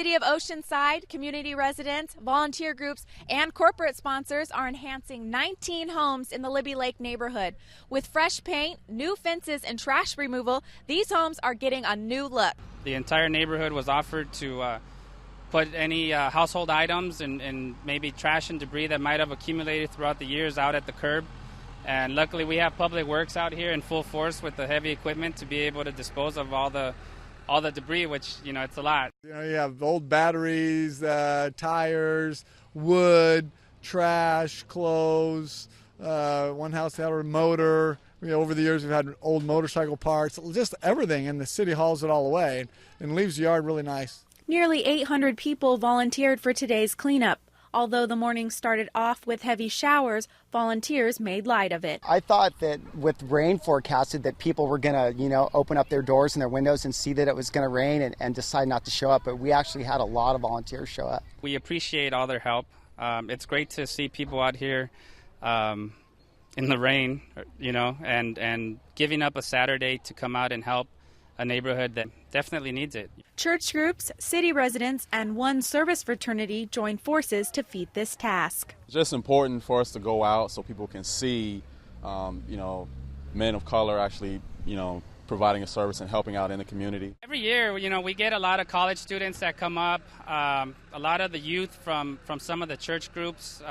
City of Oceanside, community residents, volunteer groups, and corporate sponsors are enhancing 19 homes in the Libby Lake neighborhood. With fresh paint, new fences, and trash removal, these homes are getting a new look. The entire neighborhood was offered to put any household items and maybe trash and debris that might have accumulated throughout the years out at the curb. And luckily we have Public Works out here in full force with the heavy equipment to be able to dispose of all the debris, which, it's a lot. You have old batteries, tires, wood, trash, clothes. One house had a motor. Over the years we've had old motorcycle parts, just everything, and the city hauls it all away and leaves the yard really nice. Nearly 800 people volunteered for today's cleanup. Although the morning started off with heavy showers, volunteers made light of it. I thought that with rain forecasted that people were going to, open up their doors and their windows and see that it was going to rain and decide not to show up. But we actually had a lot of volunteers show up. We appreciate all their help. It's great to see people out here in the rain, and giving up a Saturday to come out and help a neighborhood that definitely needs it. Church groups, city residents, and one service fraternity joined forces to feat this task. It's just important for us to go out so people can see, men of color actually, providing a service and helping out in the community. Every year, we get a lot of college students that come up, a lot of the youth from some of the church groups.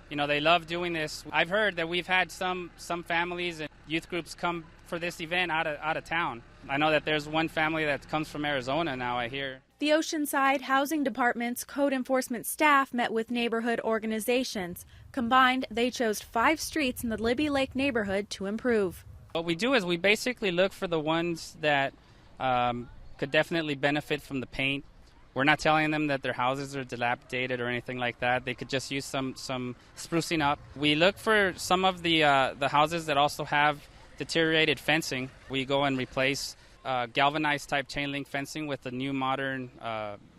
They love doing this. I've heard that we've had some families and youth groups come for this event out of town. I know that there's one family that comes from Arizona now, I hear. The Oceanside Housing Department's code enforcement staff met with neighborhood organizations. Combined, they chose 5 streets in the Libby Lake neighborhood to improve. What we do is we basically look for the ones that could definitely benefit from the paint. We're not telling them that their houses are dilapidated or anything like that. They could just use some sprucing up. We look for some of the houses that also have deteriorated fencing. We go and replace galvanized type chain link fencing with the new modern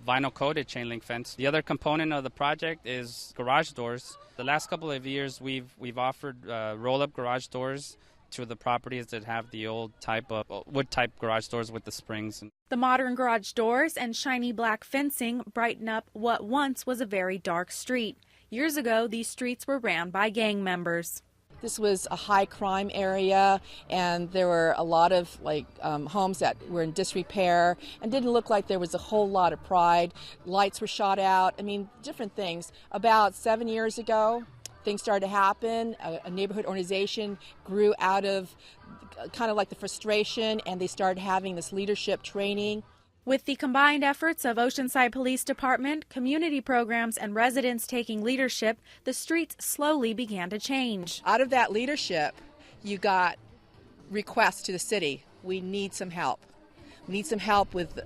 vinyl coated chain link fence. The other component of the project is garage doors. The last couple of years we've offered roll up garage doors to the properties that have the old type of wood type garage doors with the springs. The modern garage doors and shiny black fencing brighten up what once was a very dark street. Years ago, these streets were ran by gang members. This was a high crime area, and there were a lot of homes that were in disrepair and didn't look like there was a whole lot of pride. Lights were shot out. Different things. About 7 years ago, things started to happen. A neighborhood organization grew out of kind of like the frustration, and they started having this leadership training. With the combined efforts of Oceanside Police Department, community programs, and residents taking leadership, the streets slowly began to change. Out of that leadership, you got requests to the city. We need some help. We need some help with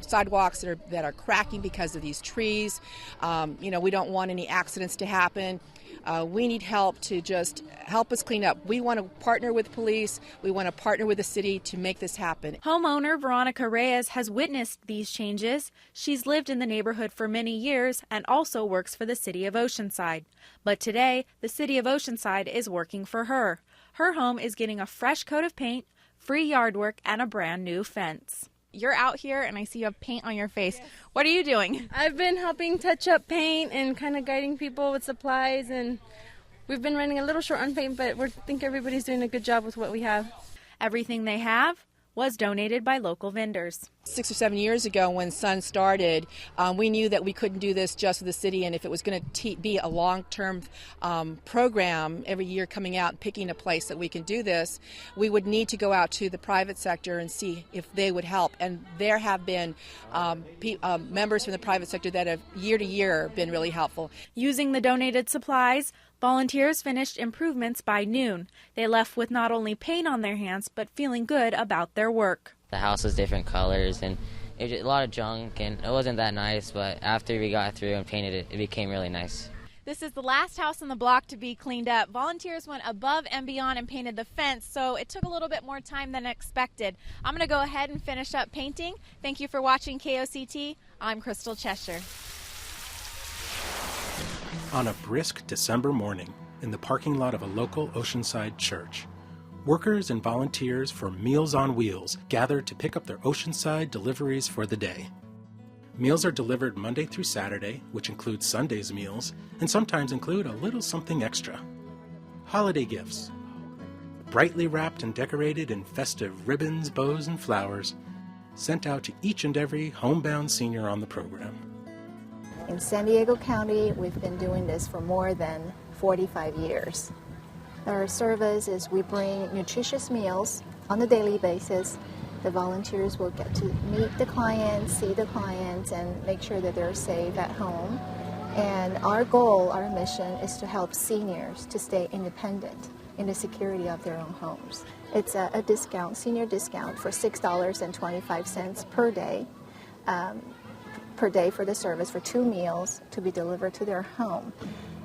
sidewalks that are cracking because of these trees. We don't want any accidents to happen. We need help to just help us clean up. We want to partner with police. We want to partner with the city to make this happen. Homeowner Veronica Reyes has witnessed these changes. She's lived in the neighborhood for many years and also works for the City of Oceanside. But today, the City of Oceanside is working for her. Her home is getting a fresh coat of paint, free yard work, and a brand new fence. You're out here and I see you have paint on your face. Yes. What are you doing? I've been helping touch up paint and kind of guiding people with supplies, and we've been running a little short on paint, but I think everybody's doing a good job with what we have. Everything they have was donated by local vendors. 6 or 7 years ago when Sun started, we knew that we couldn't do this just with the city, and if it was going to be a long-term program every year coming out and picking a place that we can do this, we would need to go out to the private sector and see if they would help. And there have been members from the private sector that have year to year been really helpful. Using the donated supplies, volunteers finished improvements by noon. They left with not only paint on their hands, but feeling good about their work. The house was different colors, and it was a lot of junk, and it wasn't that nice, but after we got through and painted it, it became really nice. This is the last house on the block to be cleaned up. Volunteers went above and beyond and painted the fence, so it took a little bit more time than expected. I'm going to go ahead and finish up painting. Thank you for watching KOCT. I'm Crystal Cheshire. On a brisk December morning, in the parking lot of a local Oceanside church, workers and volunteers for Meals on Wheels gather to pick up their Oceanside deliveries for the day. Meals are delivered Monday through Saturday, which includes Sunday's meals, and sometimes include a little something extra. Holiday gifts. Brightly wrapped and decorated in festive ribbons, bows, and flowers, sent out to each and every homebound senior on the program. In San Diego County, we've been doing this for more than 45 years. Our service is we bring nutritious meals on a daily basis. The volunteers will get to meet the clients, see the clients, and make sure that they're safe at home. And our goal, our mission, is to help seniors to stay independent in the security of their own homes. It's a discount, senior discount for $6.25 per day for the service for 2 meals to be delivered to their home.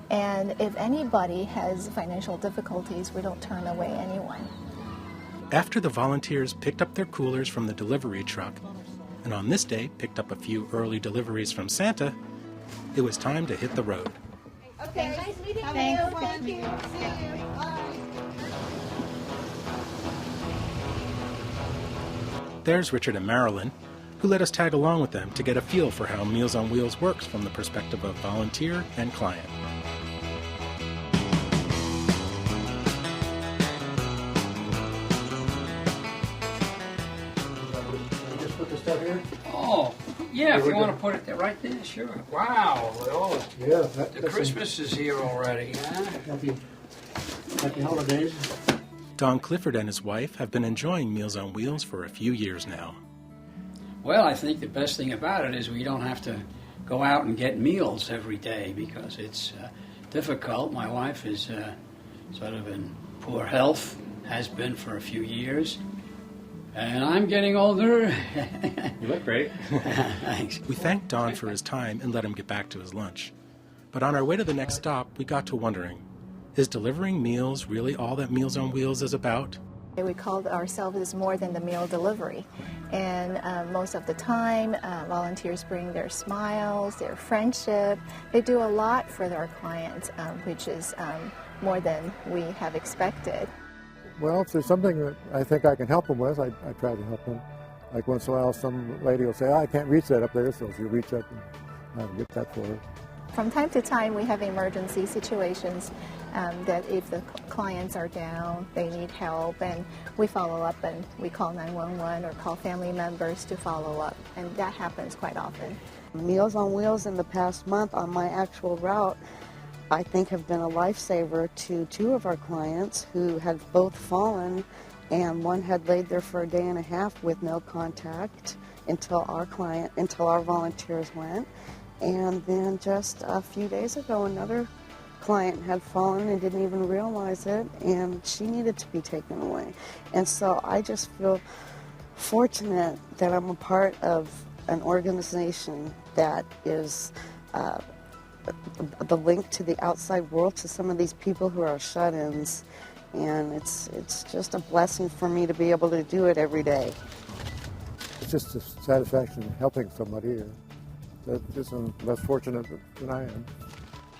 And if anybody has financial difficulties, we don't turn away anyone. After the volunteers picked up their coolers from the delivery truck, and on this day picked up a few early deliveries from Santa, it was time to hit the road. Okay, nice meeting you. Thank you. See you. Bye. There's Richard and Marilyn, who let us tag along with them to get a feel for how Meals on Wheels works from the perspective of volunteer and client. Oh, yeah, if you want to put it there, right there, sure. Wow, well, yeah, the Christmas is here already, huh? Happy holidays. Don Clifford and his wife have been enjoying Meals on Wheels for a few years now. Well, I think the best thing about it is we don't have to go out and get meals every day because it's difficult. My wife is sort of in poor health, has been for a few years. And I'm getting older. You look great. Thanks. We thanked Don for his time and let him get back to his lunch. But on our way to the next stop, we got to wondering, is delivering meals really all that Meals on Wheels is about? We called ourselves as more than the meal delivery. And most of the time, volunteers bring their smiles, their friendship. They do a lot for their clients, which is more than we have expected. Well, if there's something that I think I can help them with, I try to help them. Like once in a while, some lady will say, oh, I can't reach that up there, so she'll reach up and I'll get that for her. From time to time, we have emergency situations that if the clients are down, they need help, and we follow up and we call 911 or call family members to follow up, and that happens quite often. Meals on Wheels in the past month on my actual route, I think have been a lifesaver to 2 of our clients who had both fallen, and one had laid there for a day and a half with no contact until our volunteers went. And then just a few days ago, another client had fallen and didn't even realize it, and she needed to be taken away. And so I just feel fortunate that I'm a part of an organization that is the link to the outside world to some of these people who are shut-ins, and it's just a blessing for me to be able to do it every day. It's just a satisfaction in helping somebody. That's just less fortunate than I am.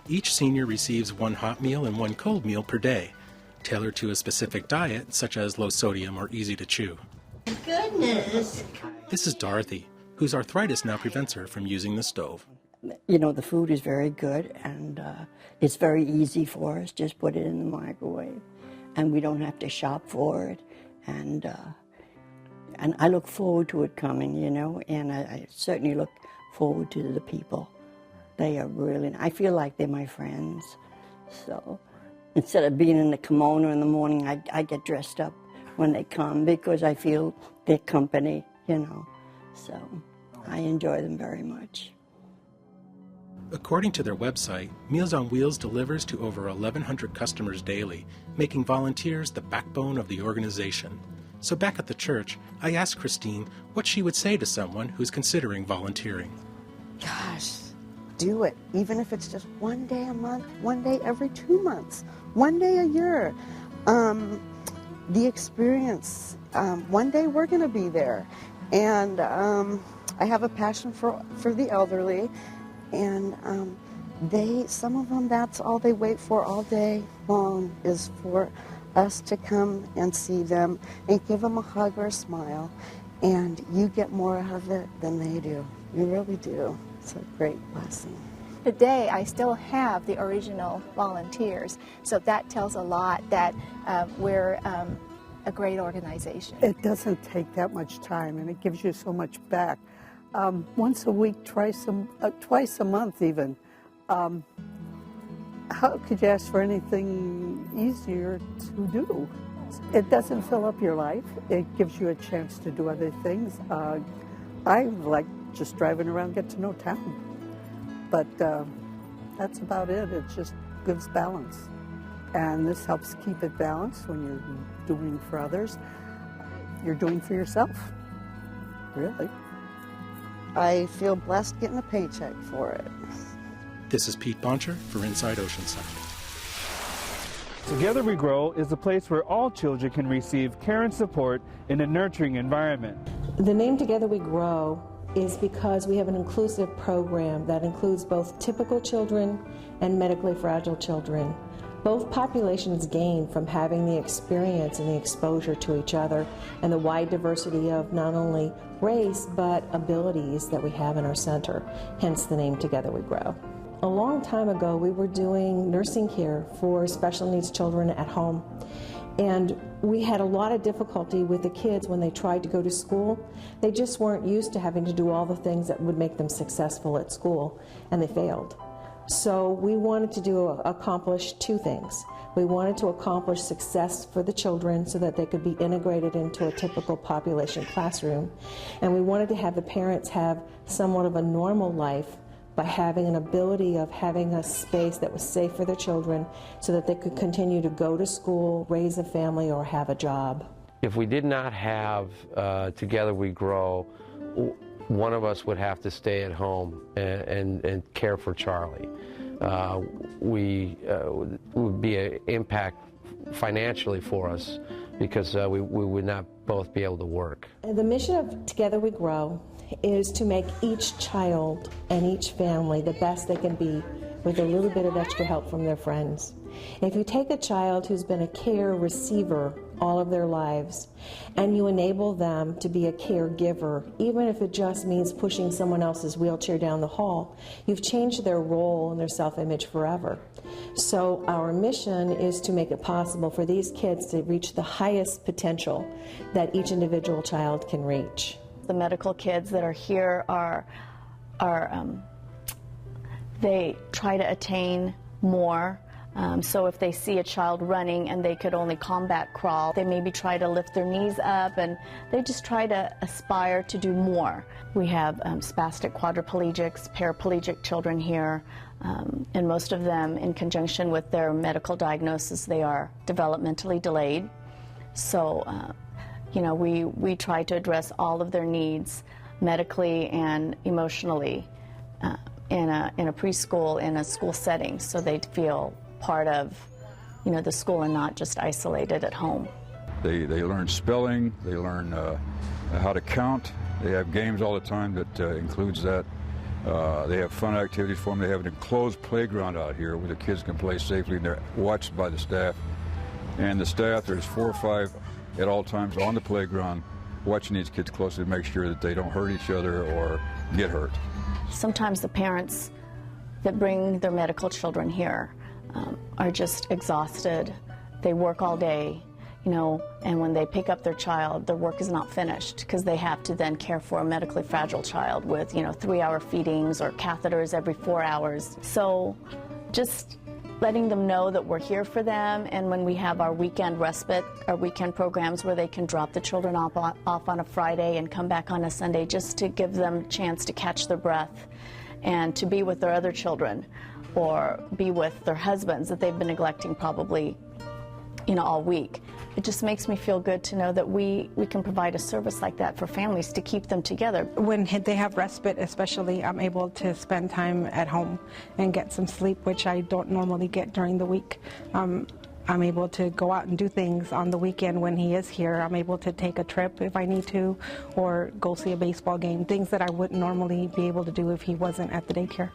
Each senior receives 1 hot meal and 1 cold meal per day, tailored to a specific diet, such as low sodium or easy to chew. Goodness! This is Dorothy, whose arthritis now prevents her from using the stove. You know, the food is very good, and it's very easy for us. Just put it in the microwave, and we don't have to shop for it. And I look forward to it coming, you know, and I certainly look forward to the people. They are really, I feel like they're my friends. So instead of being in the kimono in the morning, I get dressed up when they come because I feel their company, you know. So I enjoy them very much. According to their website, Meals on Wheels delivers to over 1,100 customers daily, making volunteers the backbone of the organization. So back at the church, I asked Christine what she would say to someone who's considering volunteering. Gosh, do it. Even if it's just 1 day a month, 1 day every 2 months, 1 day a year. The experience, one day we're going to be there. And I have a passion for the elderly. And some of them, that's all they wait for all day long, is for us to come and see them and give them a hug or a smile. And you get more out of it than they do. You really do. It's a great blessing. Today, I still have the original volunteers, so that tells a lot that we're a great organization. It doesn't take that much time, and it gives you so much back. Once a week, twice a month even. How could you ask for anything easier to do? It doesn't fill up your life. It gives you a chance to do other things. I like just driving around, get to know town. But that's about it. It just gives balance. And this helps keep it balanced when you're doing for others. You're doing for yourself, really. I feel blessed getting a paycheck for it. This is Pete Boncher for Inside Oceanside. Together We Grow is a place where all children can receive care and support in a nurturing environment. The name Together We Grow is because we have an inclusive program that includes both typical children and medically fragile children. Both populations gain from having the experience and the exposure to each other and the wide diversity of not only race but abilities that we have in our center, hence the name Together We Grow. A long time ago, we were doing nursing care for special needs children at home. And we had a lot of difficulty with the kids when they tried to go to school. They just weren't used to having to do all the things that would make them successful at school, and they failed. So we wanted to accomplish two things. We wanted to accomplish success for the children so that they could be integrated into a typical population classroom. And we wanted to have the parents have somewhat of a normal life by having an ability of having a space that was safe for their children so that they could continue to go to school, raise a family, or have a job. If we did not have Together We Grow, one of us would have to stay at home and care for Charlie. We would be an impact financially for us because we would not both be able to work. The mission of Together We Grow is to make each child and each family the best they can be with a little bit of extra help from their friends. If you take a child who's been a care receiver all of their lives and you enable them to be a caregiver, even if it just means pushing someone else's wheelchair down the hall, you've changed their role and their self-image forever. So our mission is to make it possible for these kids to reach the highest potential that each individual child can reach. The medical kids that are here they try to attain more. So if they see a child running and they could only combat crawl, they maybe try to lift their knees up, and they just try to aspire to do more. We have spastic quadriplegics, paraplegic children here, and most of them, in conjunction with their medical diagnosis, they are developmentally delayed. So you know, we try to address all of their needs medically and emotionally in a preschool, in a school setting, so they feel part of, you know, the school and not just isolated at home. They learn spelling, they learn how to count. They have games all the time that includes that. They have fun activities for them. They have an enclosed playground out here where the kids can play safely, and they're watched by the staff. And the staff, there's 4 or 5 at all times on the playground watching these kids closely to make sure that they don't hurt each other or get hurt. Sometimes the parents that bring their medical children here are just exhausted. They work all day, you know, and when they pick up their child, their work is not finished because they have to then care for a medically fragile child with, you know, 3-hour feedings or catheters every 4 hours. So just letting them know that we're here for them, and when we have our weekend respite, our weekend programs where they can drop the children off on a Friday and come back on a Sunday, just to give them a chance to catch their breath and to be with their other children or be with their husbands that they've been neglecting probably, you know, all week. It just makes me feel good to know that we can provide a service like that for families to keep them together. When they have respite especially, I'm able to spend time at home and get some sleep, which I don't normally get during the week. I'm able to go out and do things on the weekend when he is here. I'm able to take a trip if I need to, or go see a baseball game, things that I wouldn't normally be able to do if he wasn't at the daycare.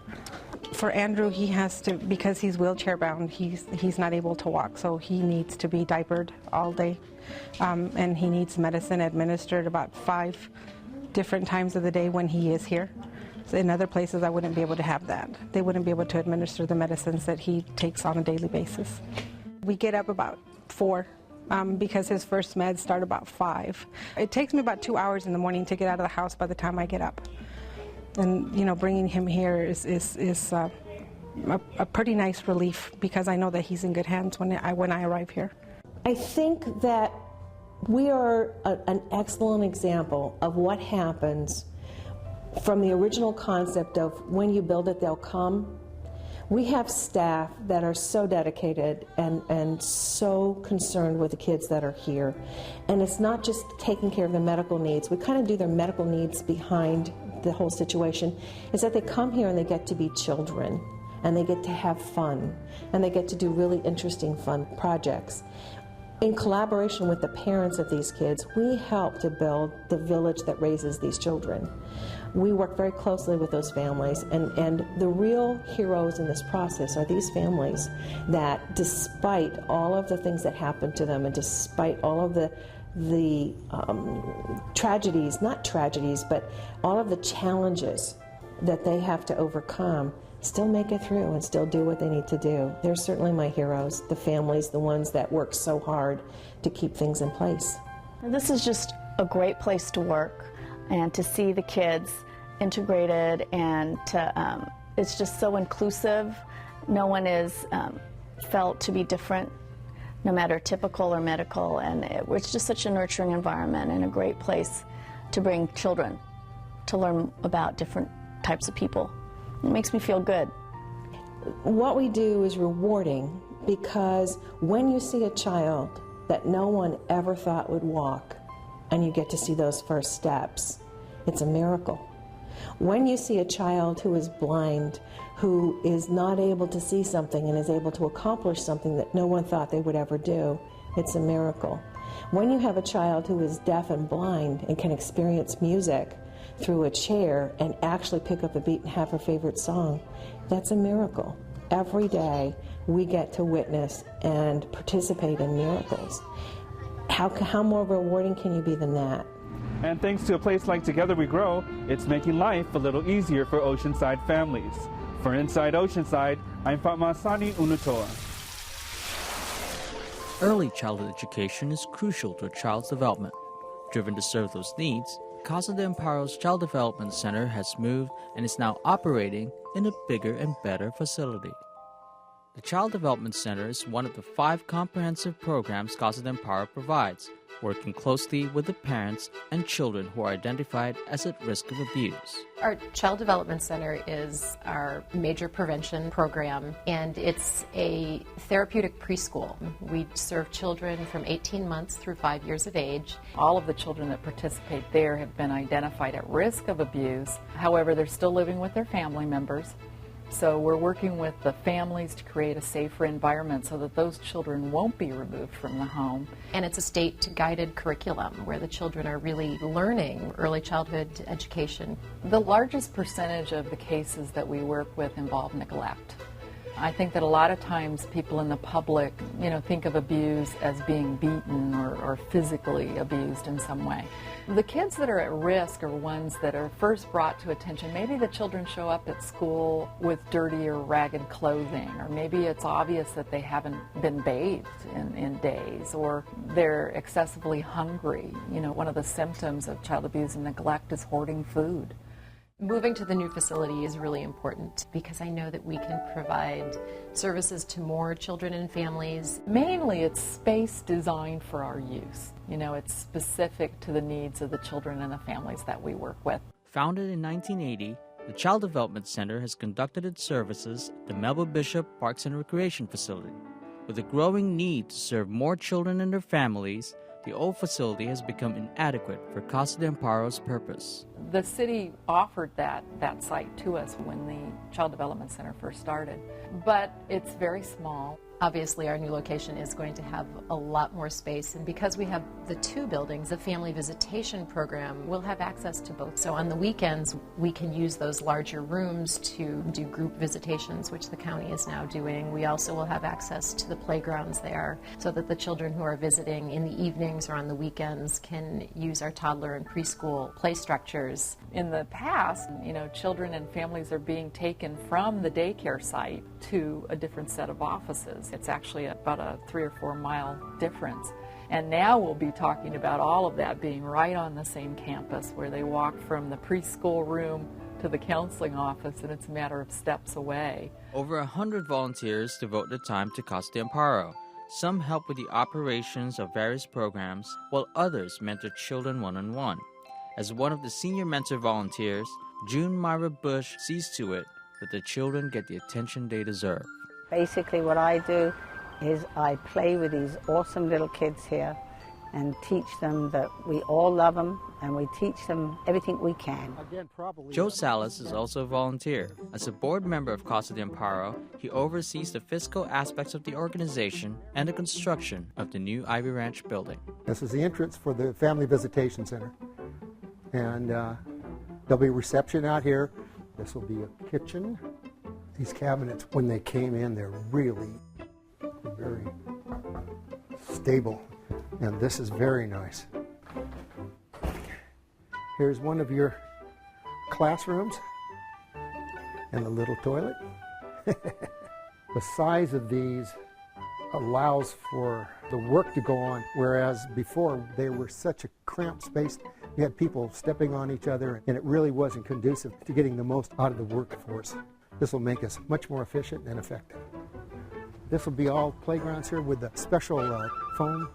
For Andrew, he has to, because he's wheelchair bound, he's not able to walk, so he needs to be diapered all day, and he needs medicine administered about 5 different times of the day when he is here. So in other places, I wouldn't be able to have that. They wouldn't be able to administer the medicines that he takes on a daily basis. We get up about 4 because his first meds start about 5. It takes me about 2 hours in the morning to get out of the house by the time I get up. And, you know, bringing him here is a pretty nice relief because I know that he's in good hands when I arrive here. I think that we are an excellent example of what happens from the original concept of when you build it, they'll come. We have staff that are so dedicated and so concerned with the kids that are here. And it's not just taking care of their medical needs. We kind of do their medical needs behind the whole situation, is that they come here and they get to be children, and they get to have fun, and they get to do really interesting, fun projects. In collaboration with the parents of these kids, we help to build the village that raises these children. We work very closely with those families, and the real heroes in this process are these families that, despite all of the things that happen to them and despite all of the tragedies, not tragedies, but all of the challenges that they have to overcome, still make it through and still do what they need to do. They're certainly my heroes, the families, the ones that work so hard to keep things in place. This is just a great place to work and to see the kids integrated, and to, it's just so inclusive. No one is felt to be different, no matter typical or medical, and it's just such a nurturing environment and a great place to bring children to learn about different types of people. It makes me feel good. What we do is rewarding, because when you see a child that no one ever thought would walk and you get to see those first steps, it's a miracle. When you see a child who is blind, who is not able to see something and is able to accomplish something that no one thought they would ever do, it's a miracle. When you have a child who is deaf and blind and can experience music through a chair and actually pick up a beat and have her favorite song, that's a miracle. Every day we get to witness and participate in miracles. How more rewarding can you be than that? And thanks to a place like Together We Grow, it's making life a little easier for Oceanside families. For Inside Oceanside, I'm Fatmasani Unutoa. Early childhood education is crucial to a child's development. Driven to serve those needs, Casa de Perros Child Development Center has moved and is now operating in a bigger and better facility. The Child Development Center is one of the 5 comprehensive programs Casa de Perros provides, working closely with the parents and children who are identified as at risk of abuse. Our Child Development Center is our major prevention program, and it's a therapeutic preschool. We serve children from 18 months through 5 years of age. All of the children that participate there have been identified at risk of abuse. However, they're still living with their family members. So we're working with the families to create a safer environment so that those children won't be removed from the home. And it's a state-guided curriculum where the children are really learning early childhood education. The largest percentage of the cases that we work with involve neglect. I think that a lot of times people in the public, think of abuse as being beaten or physically abused in some way. The kids that are at risk are ones that are first brought to attention. Maybe the children show up at school with dirty or ragged clothing, or maybe it's obvious that they haven't been bathed in days, or they're excessively hungry. One of the symptoms of child abuse and neglect is hoarding food. Moving to the new facility is really important because I know that we can provide services to more children and families. Mainly it's space designed for our use. It's specific to the needs of the children and the families that we work with. Founded in 1980, the Child Development Center has conducted its services at the Melba Bishop Parks and Recreation Facility. With a growing need to serve more children and their families, the old facility has become inadequate for Casa de Perros' purpose. The city offered that site to us when the Child Development Center first started, but it's very small. Obviously, our new location is going to have a lot more space, and because we have the two buildings, the family visitation program will have access to both. So on the weekends, we can use those larger rooms to do group visitations, which the county is now doing. We also will have access to the playgrounds there so that the children who are visiting in the evenings or on the weekends can use our toddler and preschool play structures. In the past, children and families are being taken from the daycare site to a different set of offices. It's actually about a 3 or 4 mile difference. And now we'll be talking about all of that being right on the same campus, where they walk from the preschool room to the counseling office, and it's a matter of steps away. Over 100 volunteers devote their time to Casa de Perros. Some help with the operations of various programs, while others mentor children one-on-one. As one of the senior mentor volunteers, June Myra Bush sees to it that the children get the attention they deserve. Basically what I do is I play with these awesome little kids here and teach them that we all love them, and we teach them everything we can. Joe Salas is also a volunteer. As a board member of Casa de Perros, he oversees the fiscal aspects of the organization and the construction of the new Ivy Ranch building. This is the entrance for the Family Visitation Center. And there'll be a reception out here. This will be a kitchen. These cabinets, when they came in, they're really very stable. And this is very nice. Here's one of your classrooms and the little toilet. The size of these allows for the work to go on, whereas before they were such a cramped space. You had people stepping on each other, and it really wasn't conducive to getting the most out of the workforce. This will make us much more efficient and effective. This will be all playgrounds here with the special foam,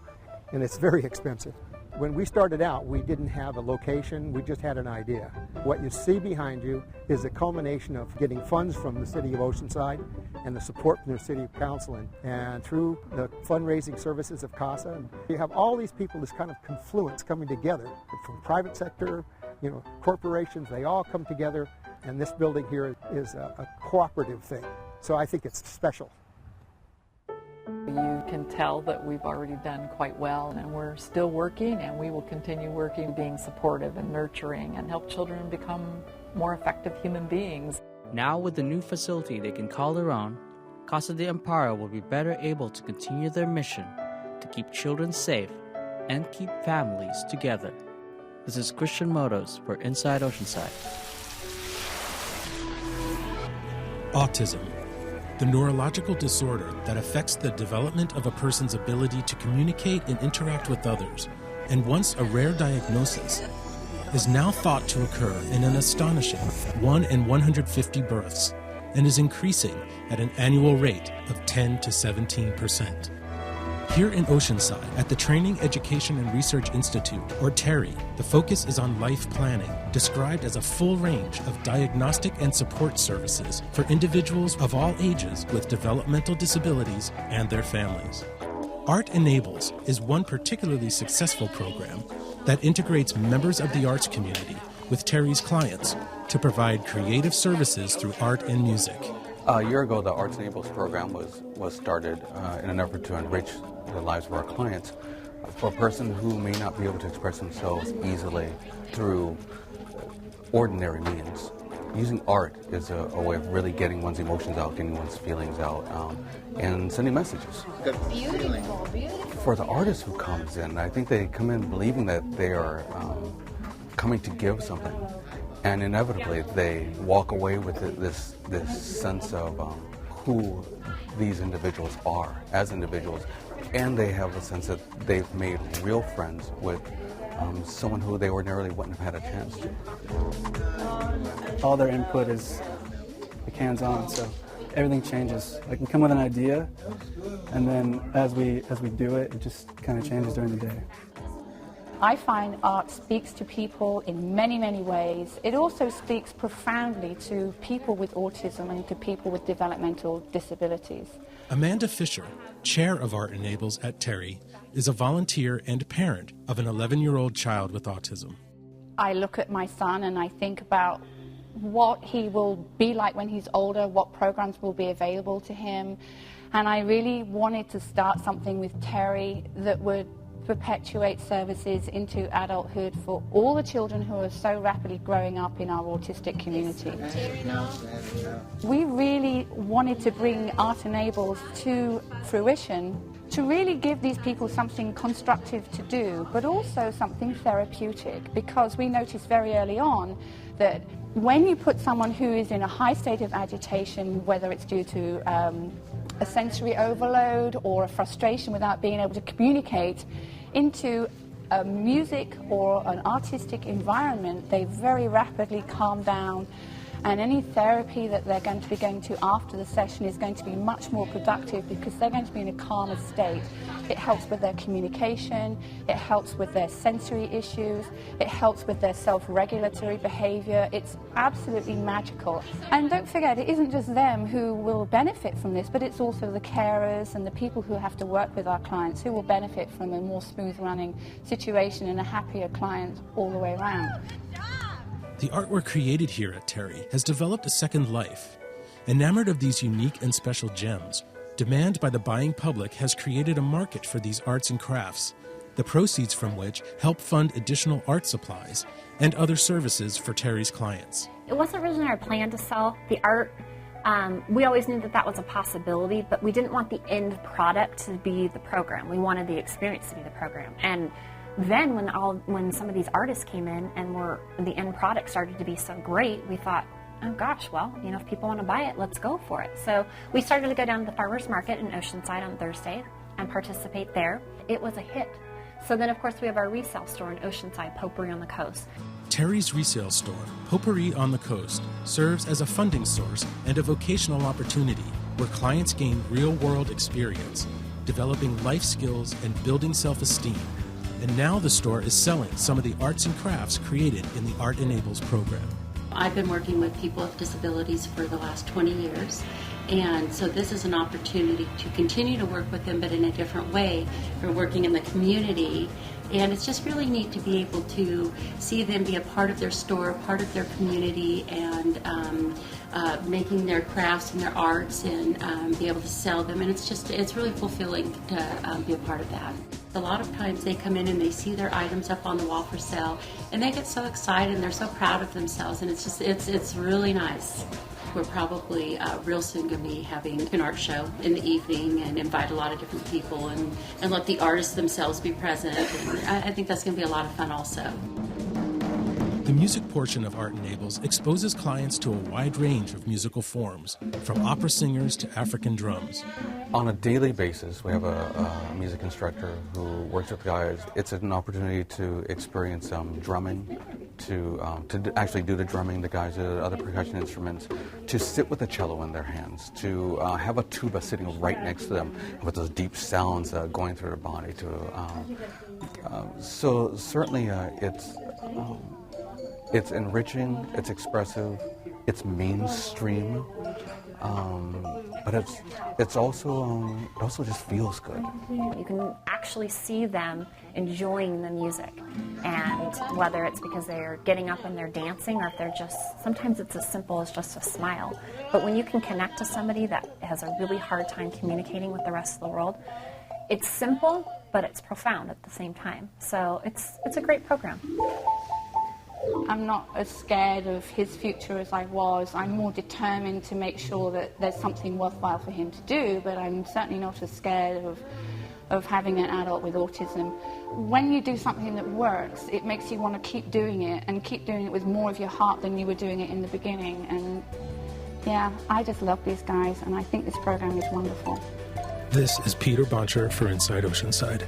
and it's very expensive. When we started out, we didn't have a location, we just had an idea. What you see behind you is a culmination of getting funds from the City of Oceanside and the support from the City Council and through the fundraising services of CASA. And you have all these people, this kind of confluence coming together from private sector, corporations, they all come together, and this building here is a cooperative thing. So I think it's special. You can tell that we've already done quite well, and we're still working, and we will continue working, being supportive and nurturing, and help children become more effective human beings. Now with the new facility they can call their own, Casa de Perros will be better able to continue their mission to keep children safe and keep families together. This is Christian Motos for Inside Oceanside. Autism, the neurological disorder that affects the development of a person's ability to communicate and interact with others, and once a rare diagnosis, is now thought to occur in an astonishing 1 in 150 births and is increasing at an annual rate of 10 to 17%. Here in Oceanside, at the Training, Education, and Research Institute, or TERI, the focus is on life planning, described as a full range of diagnostic and support services for individuals of all ages with developmental disabilities and their families. Art Enables is one particularly successful program that integrates members of the arts community with TERI's clients to provide creative services through art and music. A year ago, the Arts Enables program was started in an effort to enrich the lives of our clients. For a person who may not be able to express themselves easily through ordinary means, using art is a way of really getting one's emotions out, getting one's feelings out, and sending messages. Beautiful, beautiful. For the artist who comes in, I think they come in believing that they are coming to give something. And inevitably, they walk away with this sense of who these individuals are as individuals, and they have a sense that they've made real friends with someone who they ordinarily wouldn't have had a chance to. All their input is like hands-on, so everything changes. Like we come with an idea, and then as we do it, it just kind of changes during the day. I find art speaks to people in many, many ways. It also speaks profoundly to people with autism and to people with developmental disabilities. Amanda Fisher, chair of Art Enables at TERI, is a volunteer and parent of an 11-year-old child with autism. I look at my son and I think about what he will be like when he's older, what programs will be available to him. And I really wanted to start something with Terry that would perpetuate services into adulthood for all the children who are so rapidly growing up in our autistic community. We really wanted to bring Art Enables to fruition to really give these people something constructive to do, but also something therapeutic, because we noticed very early on that when you put someone who is in a high state of agitation, whether it's due to a sensory overload or a frustration without being able to communicate, into a music or an artistic environment, they very rapidly calm down, and any therapy that they're going to be going to after the session is going to be much more productive because they're going to be in a calmer state. It helps with their communication, it helps with their sensory issues, it helps with their self-regulatory behavior. It's absolutely magical. And don't forget, it isn't just them who will benefit from this, but it's also the carers and the people who have to work with our clients who will benefit from a more smooth running situation and a happier client all the way around. The artwork created here at Terry has developed a second life. Enamored of these unique and special gems, demand by the buying public has created a market for these arts and crafts, the proceeds from which help fund additional art supplies and other services for Terry's clients. It wasn't originally our plan to sell the art. We always knew that that was a possibility, but we didn't want the end product to be the program. We wanted the experience to be the program. And then when some of these artists came in and the end product started to be so great, we thought, oh gosh, well, if people want to buy it, let's go for it. So we started to go down to the farmers market in Oceanside on Thursday and participate there. It was a hit. So then, of course, we have our resale store in Oceanside, Potpourri on the Coast. Terry's resale store, Potpourri on the Coast, serves as a funding source and a vocational opportunity where clients gain real-world experience, developing life skills and building self-esteem. And now the store is selling some of the arts and crafts created in the Art Enables program. I've been working with people with disabilities for the last 20 years, and so this is an opportunity to continue to work with them, but in a different way. We're working in the community, and it's just really neat to be able to see them be a part of their store, part of their community, and making their crafts and their arts and be able to sell them, and it's really fulfilling to be a part of that. A lot of times they come in and they see their items up on the wall for sale, and they get so excited and they're so proud of themselves, and it's really nice. We're probably real soon going to be having an art show in the evening and invite a lot of different people and let the artists themselves be present, and I think that's going to be a lot of fun also. The music portion of Art Enables exposes clients to a wide range of musical forms, from opera singers to African drums. On a daily basis, we have a music instructor who works with guys. It's an opportunity to experience drumming, to actually do the drumming, the guys do other percussion instruments, to sit with a cello in their hands, to have a tuba sitting right next to them with those deep sounds going through their body. So certainly it's enriching, it's expressive, it's mainstream, but it also just feels good. You can actually see them enjoying the music, and whether it's because they're getting up and they're dancing, or if they're sometimes it's as simple as just a smile. But when you can connect to somebody that has a really hard time communicating with the rest of the world, it's simple, but it's profound at the same time. So it's a great program. I'm not as scared of his future as I was. I'm more determined to make sure that there's something worthwhile for him to do, but I'm certainly not as scared of having an adult with autism. When you do something that works, it makes you want to keep doing it, and keep doing it with more of your heart than you were doing it in the beginning. And yeah, I just love these guys, and I think this program is wonderful. This is Peter Boncher for Inside Oceanside.